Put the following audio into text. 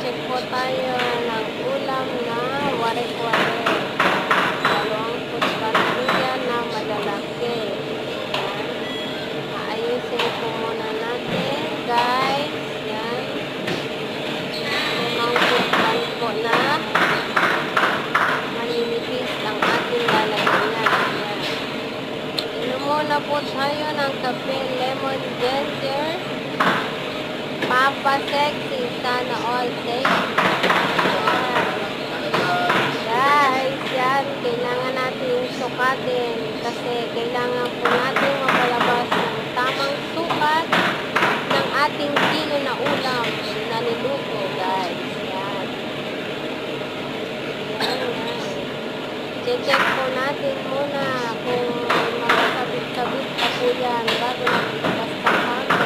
Mag-check po tayo ng ulam na ware-ware. Dalawang putskan po yan na malalaki. Yan. Maayusin po muna natin, guys. Yan. Limang putskan po na maninipis ang ating lalagyan. Yan. Inom muna po tayo ng kape, lemon ginger. Papa Sexy, sana all safe. Guys, yan, kailangan natin sukatin kasi kailangan po natin mapalabas ng tamang sukat ng ating kilo na ulam na niluto, guys. Yan. Yan. Check po natin muna kung makasabit-sabit pa po yan